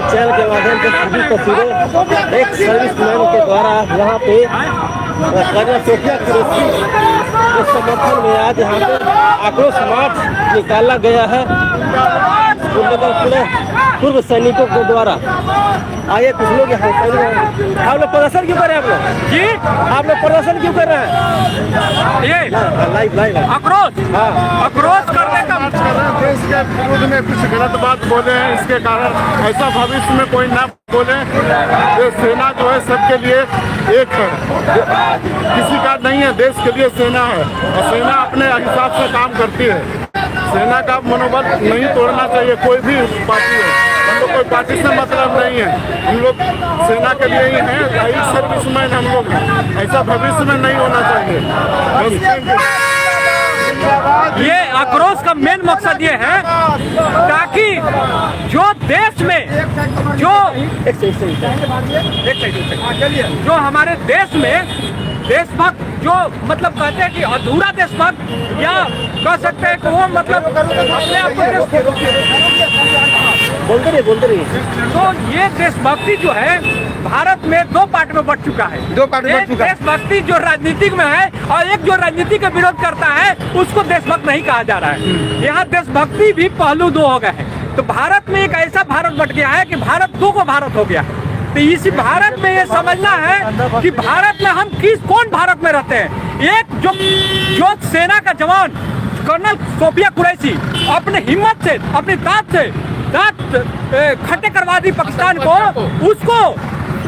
Channel के माध्यम से सभी तस्वीरें एक सर्विसमैन के द्वारा यहाँ पे कर्नल सोफिया कुरैशी के समर्थन में आज यहाँ पे आक्रोश मार्च निकाला गया है पूर्व सैनिकों के द्वारा। आइए कुछ लोग यहाँ आप लोग प्रदर्शन क्यों कर रहे हैं? आप लोग जी आप लोग प्रदर्शन क्यों कर रहे हैं? ये लाइव आक्रोश आक्रोश करने का देश के विरोध में कुछ गलत बात बोले हैं, इसके कारण ऐसा भविष्य में कोई ना बोले। ये सेना जो है सबके लिए एक है, किसी का नहीं है, देश के लिए सेना है और सेना अपने हिसाब से काम करती है। सेना का मनोबल नहीं तोड़ना चाहिए कोई भी पार्टी है। हम लोग कोई पार्टी से मतलब नहीं है, हम लोग सेना के लिए ही हैं, लाइव सर्विसमैन हम लोग हैं। ऐसा भविष्य में नहीं होना चाहिए। ये आक्रोश का मेन मकसद ये है ताकि जो देश में जो हमारे देश में देशभक्त जो मतलब कहते हैं कि अधूरा देशभक्त या कह सकते हैं कि वो मतलब अपने आप बोलते रहिए। तो ये देशभक्ति जो है भारत में दो पार्ट में बढ़ चुका है। एक देशभक्ति जो राजनीतिक में है और एक जो राजनीति का विरोध करता है उसको देशभक्त नहीं कहा जा रहा है। यहाँ देशभक्ति भी पहलू दो हो गए हैं। तो भारत में एक ऐसा भारत बट गया है कि भारत दो को भारत हो गया है। तो इसी भारत में ये समझना है कि भारत में हम कौन भारत में रहते हैं। एक जो सेना का जवान कर्नल सोफिया कुरैशी अपने हिम्मत से अपनी दांत खट्टे करवा दी पाकिस्तान को।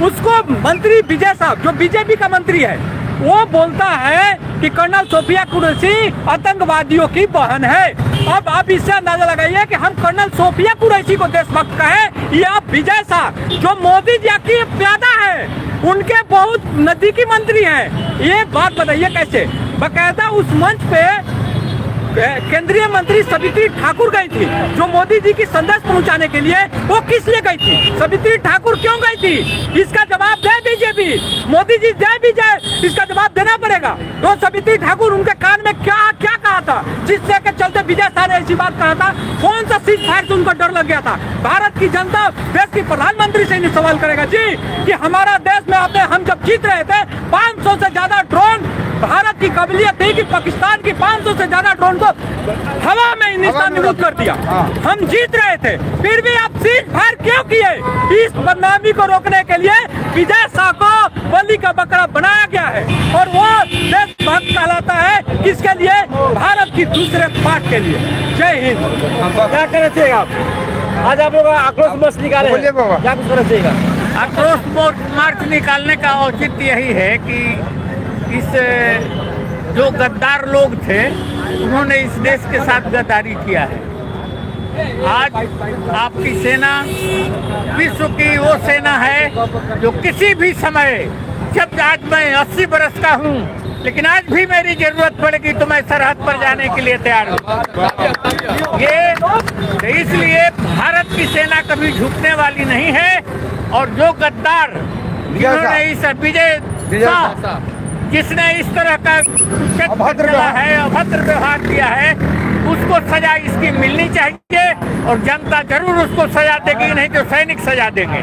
उसको मंत्री विजय साहब जो बीजेपी का मंत्री है वो बोलता है कि कर्नल सोफिया कुरैशी आतंकवादियों की बहन है। अब आप इससे अंदाजा लगाइए कि हम कर्नल सोफिया कुरैशी को देशभक्त कहें या विजय शाह जो मोदी जी की प्यादा है उनके बहुत नजदीकी मंत्री हैं। ये बात बताइए कैसे? बाकायदा उस मंच पे केंद्रीय मंत्री सवित्री ठाकुर गई थी जो मोदी जी की संदेश पहुंचाने के लिए। वो किस लिए गई थी? सवित्री ठाकुर क्यों गई थी? इसका जवाब दे बीजेपी। मोदी जी जय भी जय, इसका जवाब देना पड़ेगा। तो सवित्री ठाकुर उनके कान में क्या क्या कहा था जिससे के चलते विजय शाह ने ऐसी बात कहा था? कौन सा सीज फायर से उनको डर लग गया था? भारत की जनता देश की प्रधानमंत्री से नहीं सवाल करेगा जी कि हमारा देश में हम जब जीत रहे थे 500 से ज्यादा ड्रोन भारत की काबिलियत थी कि पाकिस्तान की 500 से ज्यादा ड्रोन को हवा में निशानबूद कर दिया। हम जीत रहे थे फिर भी आप सीज फायर क्यों किए? इस बदनामी को रोकने के लिए विजय शाह को बलि का बकरा बनाया गया है और वो देशभक्त कहलाता है किसके लिए? भारत की दूसरे पार्ट के लिए। जय हिंद। क्या कहना चाहिए आप? आज आप लोग आक्रोश मार्च निकाले हैं, क्या कुछ करना चाहिए? आक्रोश मार्च निकालने का औचित्य यही है कि इस जो गद्दार लोग थे उन्होंने इस देश के साथ गद्दारी किया है। आज आपकी सेना विश्व की वो सेना है जो किसी भी समय, जब आज मैं 80 बरस का हूँ लेकिन आज भी मेरी जरूरत पड़ेगी तो मैं सरहद पर जाने के लिए तैयार हूँ। ये तो इसलिए भारत की सेना कभी झुकने वाली नहीं है। और जो गद्दार जिन्होंने इस विजय जिसने इस तरह का अभद्र व्यवहार किया है उसको सजा इसकी मिलनी चाहिए और जनता जरूर उसको सजा देगी, नहीं तो सैनिक सजा देंगे।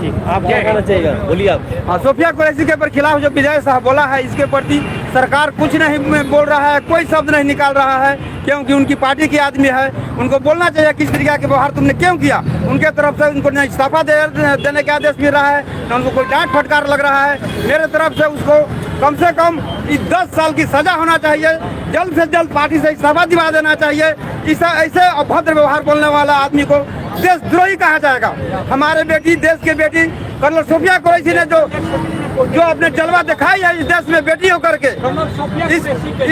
आप क्या कहना चाहिए? बोलिए आप। सोफिया कुरैशी के खिलाफ जो विजय शाह बोला है इसके प्रति सरकार कुछ नहीं बोल रहा है, कोई शब्द नहीं निकाल रहा है क्योंकि उनकी पार्टी के आदमी है। उनको बोलना चाहिए किस तरीके के व्यवहार तुमने क्यों किया। उनके तरफ से उनको न इस्तीफा देने का आदेश मिल रहा है न उनको कोई डांट फटकार लग रहा है। मेरे तरफ से उसको कम से कम 10 साल की सजा होना चाहिए, जल्द से जल्द पार्टी से इस्तीफा दिला देना चाहिए। ऐसे अभद्र व्यवहार बोलने वाला आदमी को देशद्रोही कहा जाएगा। हमारे बेटी, देश के बेटी कर्नल सोफिया कुरैशी ने जो अपने जलवा दिखाई है इस देश में बेटी होकर के,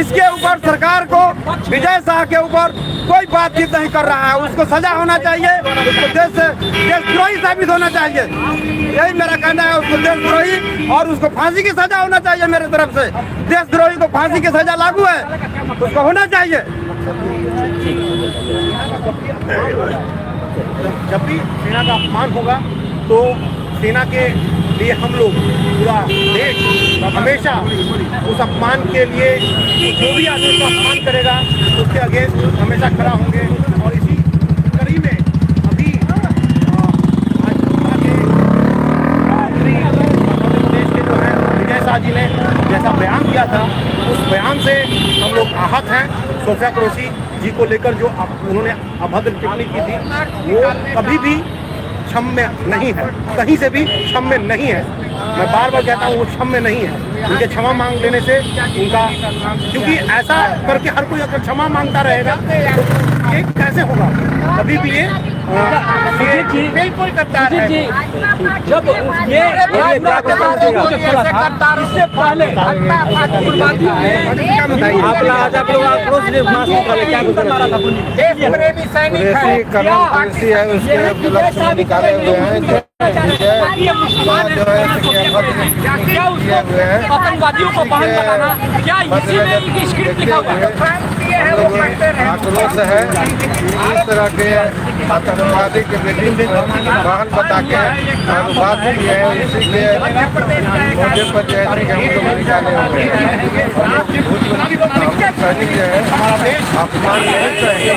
इसके ऊपर सरकार को विजय शाह के ऊपर कोई बातचीत नहीं कर रहा है। उसको सजा होना चाहिए, उसको देशद्रोही साबित होना चाहिए। यही मेरा कहना है, उसको देशद्रोही और उसको फांसी की सजा होना चाहिए। मेरे तरफ से देशद्रोही को फांसी की सजा लागू है, उसको होना चाहिए। जब भी सेना का अपमान होगा तो सेना के लिए हम लोग पूरा देश हमेशा उस अपमान के लिए जो भी आदमी को अपमान करेगा उसके अगेंस्ट हमेशा खड़ा होंगे। और इसी कड़ी में अभी आज दिया था, उस बयान से हम लोग आहत हैं। सोफिया कुरैशी जी को लेकर जो उन्होंने अभद्र टिप्पणी की थी, वो कभी भी क्षम्य नहीं है, कहीं से भी क्षम्य नहीं है। मैं बार बार कहता हूँ वो क्षम्य नहीं है। उनके क्षमा मांग लेने से उनका, क्योंकि ऐसा करके हर कोई अगर क्षमा मांगता रहेगा तो ये कैसे होगा? कभी भी ये बिल्कुल करता है। जब ये इससे पहले आप लोग आक्रोश ने मास्क निकाले, क्या मारा था पुलिस? कुरैशी है, उसके लक्ष्य में निकाले हुए हैं। आतंकवादियों को बहन बनाना, क्या इसी में इनकी स्क्रिप्ट लिखा हुआ है? आक्रोश है इस तरह के आतंकवादी के बेटी बहन बता के अनुवाद किए हैं। इसी के मौके पर जो है कि हम लोग निकाले हुए हैं। सैनिक जो है अपमान नहीं चाहिए,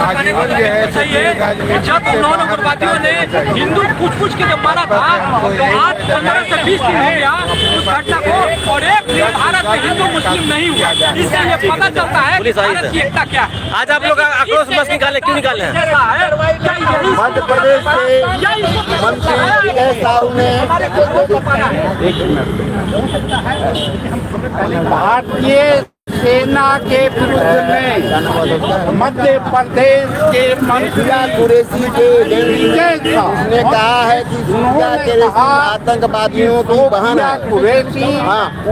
आजीवन जो है जब उन्होंने उग्रवादियों ने हिंदू पूछ के जब मारा था, तो आज 15 से 20 दिन हो गया उस घटना को, और एक भी भारत में हिंदू मुस्लिम नहीं हुआ। इससे ये पता चलता है कि भारत की एकता क्या है। आज आप लोग आक्रोश बस निकाले, क्यों निकाले हैं? मध्य प्रदेश के मंत्री विजय साहू ने भारतीय सेना के विरुद्ध में मध्य प्रदेश के मंत्री कुरैशी के ने कहा है कि आतंकवादियों की बहन है कुरैशी,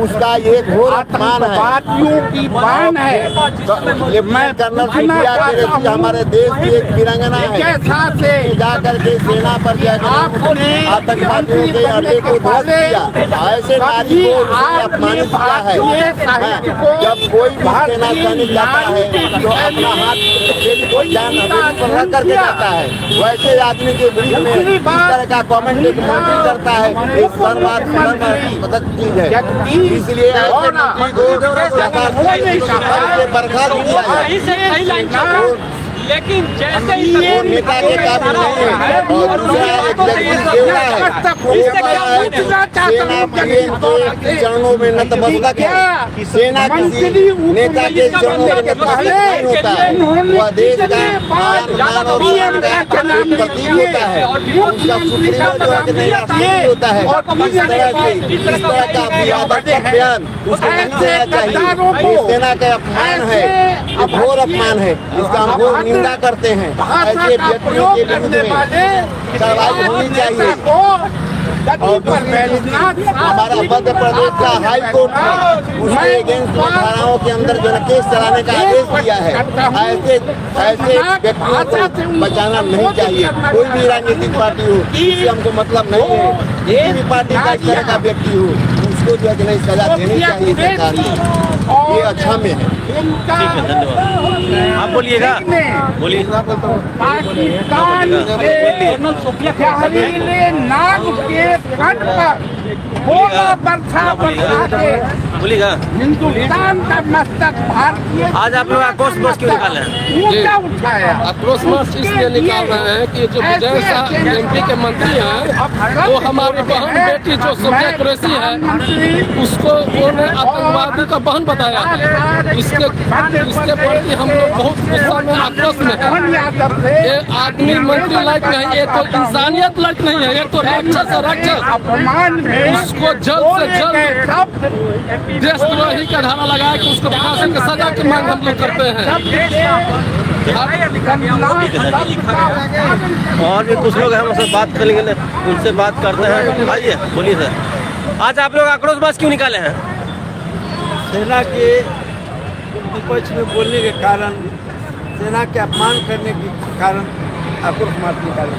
उसका ये घोर अपमान है, आतंकवादियों की बहन है। मैं कर्नल सुप्रिया कुरैशी हमारे देश की एक वीरांगना है, जाकर के सेना पर आतंकवादियों के अड्डे को ध्वस्त किया, ऐसे नारी को अपमानित किया है। जब कोई सेना सैनिक जाता है तो अपना हाथ जान पर रख करके जाता है, वैसे आदमी के बीच में इस तरह का कमेंट एक मंत्री करता है, एक मदद चीज है। इसलिए ऐसे मंत्री को बर्खास्त किया है। लेकिन जैसे ही नेता के काबिल नहीं है और दूसरा एक व्यक्ति देवड़ा है, चरणों में नतमस्तक है। सेना किसी नेता के चरणों में नतमस्तक नहीं होता है, वह देश का प्रतीक होता है, उसका सुप्रीमो जो है होता है। इस तरह का बयान उसको नहीं देना चाहिए। ये सेना का अपमान है, घोर अपमान है, इसका हम घोर निंदा करते हैं। ऐसे व्यक्तियों के विरुद्ध में कार्रवाई होनी चाहिए। और हमारा मध्य प्रदेश का हाई कोर्ट ने उसके अगेंस्ट धाराओं के अंदर जो केस चलाने का आदेश दिया है। ऐसे व्यक्तियों को बचाना नहीं चाहिए। कोई भी राजनीतिक पार्टी हो, इससे हमको मतलब नहीं है। किसी भी पार्टी का इस तरह का व्यक्ति हो, उसको जो है कि नहीं सजा देनी चाहिए सरकार को। ये अच्छा में है। धन्यवाद। आप बोलिएगा, बोलिए। बोलिएगा। हिंदुस्तान का मस्तक भारतीय। आज आप लोग आक्रोश बस क्यों निकाले हैं? ऊंचा उठाया। आक्रोश मार्च इसलिए निकाल रहे हैं कि जो विजय शाह एमपी के मंत्री हैं, वो हमारी बहन बेटी जो सोफिया कुरैशी है, उसको उन्होंने आतंकवादी का बहन बताया है। इसके प्रति हम लोग बहुत गुस्सा में, आक्रोश में है। ये आदमी मंत्री लायक नहीं, ये तो इंसानियत लायक नहीं है, ये तो राक्षस है, राक्षस। उसको जल्द से जल्द देशद्रोही का धारा लगाया कि उसको फांसी की सजा की मांग हम लोग करते हैं। और भी कुछ लोग हैं, हमसे बात करेंगे, उनसे बात करते हैं। आइए, बोलिए सर। आज आप लोग आक्रोश बस क्यों निकाले हैं? सेना के विपक्ष में बोलने के कारण, सेना के अपमान करने के कारण आक्रोश मार्च निकाले।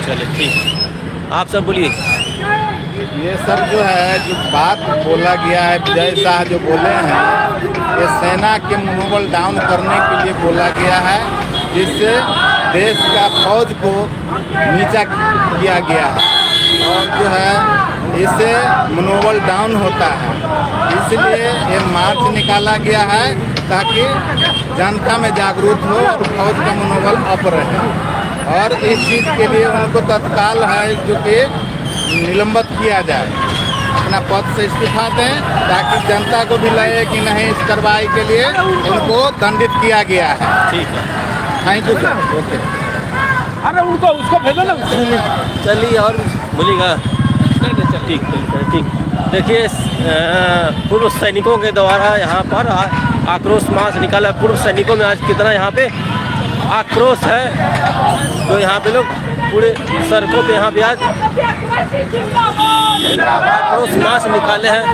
चलिए ठीक, आप सब बोलिए। ये सब जो है, जो बात बोला गया है, विजय शाह जो बोले हैं, ये सेना के मनोबल डाउन करने के लिए बोला गया है, जिससे देश का फौज को नीचा किया गया है और जो है इससे मनोबल डाउन होता है। इसलिए ये मार्च निकाला गया है ताकि जनता में जागरूक हो और फौज का मनोबल अप रहे। और इस चीज के लिए उनको तत्काल है जो कि निलंबित किया जाए, अपना पद से इस्तीफा दें, ताकि जनता को भी लगे कि नहीं इस कार्रवाई के लिए उनको दंडित किया गया है। ठीक है, थैंक यू सर। ओके, अरे उनको उसको भेजो ना। चलिए और बोलिएगा। ठीक ठीक। देखिए पूर्व सैनिकों के द्वारा यहाँ पर आक्रोश मार्च निकाला। पूर्व सैनिकों में आज कितना यहाँ पे आक्रोश है, तो यहाँ पे लोग पूरे सड़कों पे यहाँ पे आज आक्रोश मार्च निकाले हैं।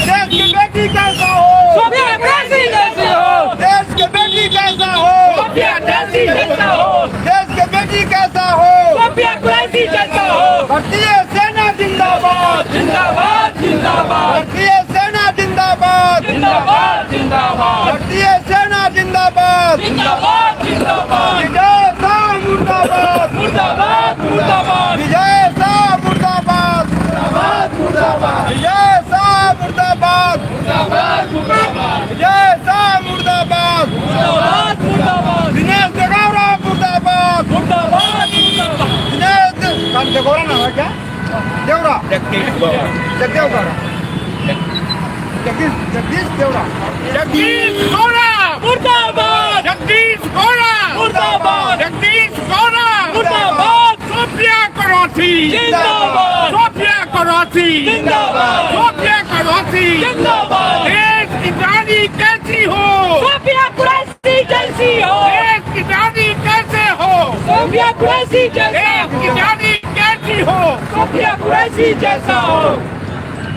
देश की बेटी कैसा हो, देश की बेटी कैसा हो, देश की बेटी कैसा हो, भारतीय सेना जिंदाबाद, भारतीय सेना जिंदाबाद, भारतीय सेना जिंदाबाद, विजय शाह मुर्दाबाद, विजय शाह मुर्दाबाद, विजय शाह मुर्दाबाद, विजय शाह मुर्दाबाद, दिनेश देगौरा मुर्दाबाद, दिनेश नाम देगौरा ना है क्या? देवरा, जगदीश देवरा, जगदीश देवरा, जगदीश गौड़ा मुर्दाबाद, जगदीश गौड़ा मुर्दाबाद, जगदीश गौड़ा मुर्दाबाद, सोफिया कराची जिंदाबाद, सोफिया कराची जिंदाबाद, सोफिया कराची जिंदाबाद। देश की रानी कैसी हो, सोफिया कुरैशी जैसी हो, देश की रानी कैसे हो, सोफिया कुरैशी जैसा, देश की रानी कैसी हो, सोफिया कुरैशी जैसा हो।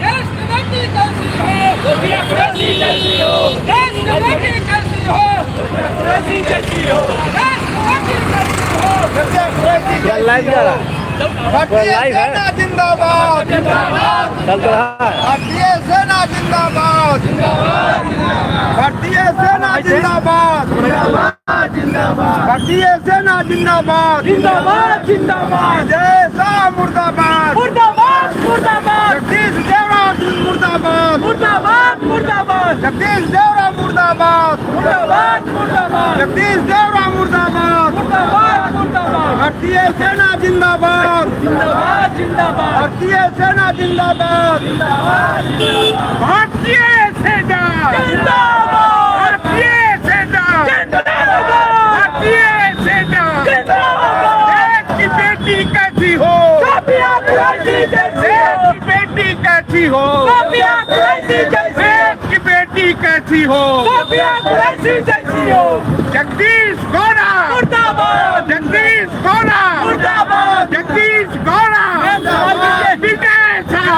देश की बेटी कैसी हो, सोफिया कुरैशी जैसी हो, देश की बेटी कैसी हो, सोफिया कुरैशी जैसी हो, देश की बेटी कैसी हो, सोफिया कुरैशी जैसी हो। लाइव जा रहा है, भारतीय सेना जिंदाबाद, चल रहा है। भारतीय सेना जिंदाबाद, भारतीय सेना जिंदाबाद, भारतीय सेना जिंदाबाद, विजय शाह मुर्दाबाद, जगदीश देवरा मुर्दाबाद, जगदीश देवरा मुर्दाबाद, जगदीश देवरा मुर्दाबाद, भारतीय सेना जिंदाबाद, भारतीय सेना जिंदाबाद, भारतीय सेना भारतीय सेना भारतीय सेना। देश की बेटी कैसी हो, देश की बेटी कैसी हो, देश की बेटी कैसी हो, जगदीश गौड़ा मुर्दाबाद, जगदीश गौड़ा मुर्दाबाद, जगदीश गौड़ा विजय शाह,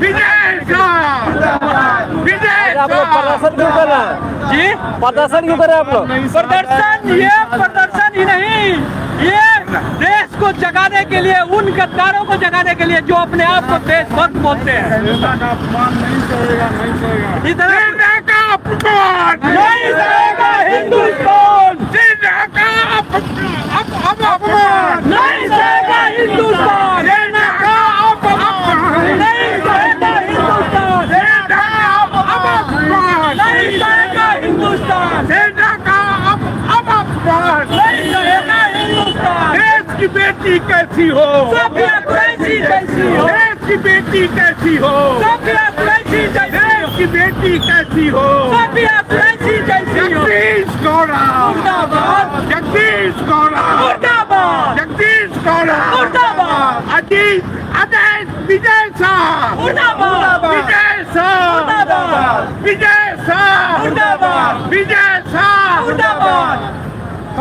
विजय शाह, विजय आप लोग प्रदर्शन क्यों कर रहे हैं जी? प्रदर्शन क्यों कर रहे हैं आप लोग? प्रदर्शन ही नहीं, ये देश को जगाने के लिए, उन गद्दारों को जगाने के लिए जो अपने आप को देशभक्त बोलते हैं। सेना का अपमान नहीं सहेगा, नहीं सहेगा। सेना का अपमान नहीं सहेगा हिंदुस्तान, सेना का अपमान नहीं सहेगा हिंदुस्तान, सेना का अपमान नहीं सहेगा हिंदुस्तान, सेना का अपमान नहीं सहेगा हिंदुस्तान, सेना का अपमान नहीं सहेगा हिंदुस्तान। देश की बेटी कैसी हो, सोफिया कुरैशी जैसी हो, देश की बेटी कैसी हो, सोफिया कुरैशी जैसी, देश की बेटी कैसी हो, सोफिया कुरैशी जैसी हो। जगदीश गौड़ा मुर्दाबाद, जगदीश गौड़ा मुर्दाबाद, जगदीश गौड़ा मुर्दाबाद, अजीत अजय विजय शाह मुर्दाबाद, विजय शाह मुर्दाबाद, विजय शाह मुर्दाबाद, विजय शाह मुर्दाबाद।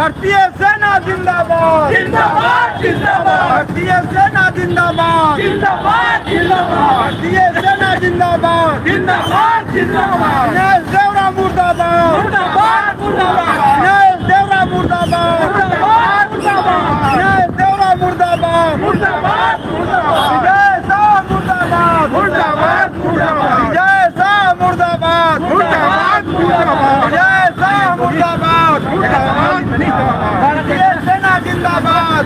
भारतीय सेना जिंदाबाद जिंदाबाद जिंदाबाद भारतीय सेना जिंदाबाद जिंदाबाद जिंदाबाद भारतीय सेना जिंदाबाद जिंदाबाद जिंदाबाद न्याय देवरा मुर्दाबाद मुर्दाबाद मुर्दाबाद न्याय देवरा मुर्दाबाद मुर्दाबाद मुर्दाबाद न्याय देवरा मुर्दाबाद मुर्दाबाद मुर्दाबाद विजय शाह मुर्दाबाद मुर्दाबाद मुर्दाबाद विजय शाह मुर्दाबाद मुर्दाबाद मुर्दाबाद विजय शाह मुर्दाबाद भारतीय सेना जिंदाबाद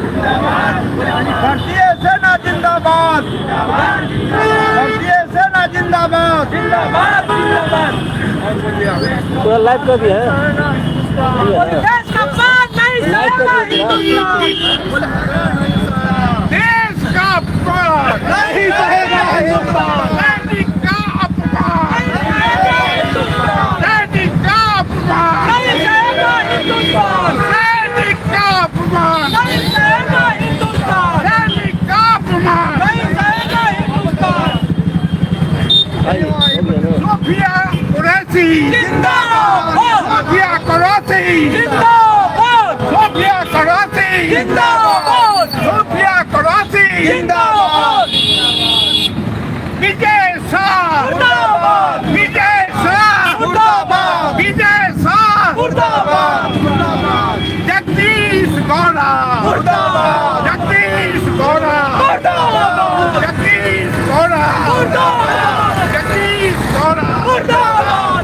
भारतीय सेना जिंदाबाद भारतीय सेना जिंदाबाद जिंदाबाद जिंदाबाद पूरा लाइव कर दिया है देश का मान नहीं सहेगा देश का अपमान नहीं सहेगा हिंदुस्तान सैनिक का अपमान सैनिक का अपमान नहीं सहेगा हिंदुस्तान सैनिक का अपमान नहीं सहेगा हिंदुस्तान सैनिक का अपमान नहीं सहेगा हिंदुस्तान सोफिया कुरैशी जिंदाबाद सोफिया कुरैशी जिंदाबाद सोफिया कुरैशी जिंदाबाद सोफिया कुरैशी जिंदाबाद विजय शाह मुर्दाबाद विजय शाह मुर्दाबाद विजय शाह मुर्दाबाद जगदीश गौड़ा मुर्दाबाद जगदीश गौड़ा मुर्दाबाद जगदीश गौड़ा मुर्दाबाद जगदीश गौड़ा मुर्दाबाद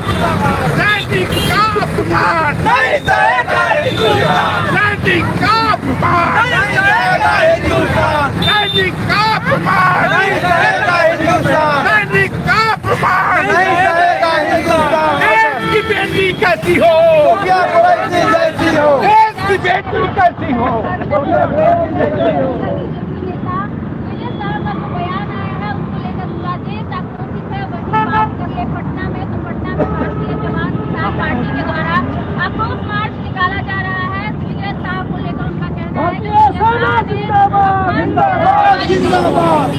सैनिक का अपमान नहीं सहेगा हिंदुस्तान सैनिक का अपमान नहीं सहेगा हिंदुस्तान सैनिक का अपमान नहीं सहेगा हिंदुस्तान सैनिक का अपमान नहीं सहेगा हिंदुस्तान देश की बेटी कैसी हो सोफिया कुरैशी जैसी हो देश की बेटी कैसी हो पटना में भारतीय जवान किसान पार्टी के द्वारा आक्रोश मार्च निकाला जा रहा है। विजय शाह को लेकर उनका कहना है कि जिंदाबाद जिंदाबाद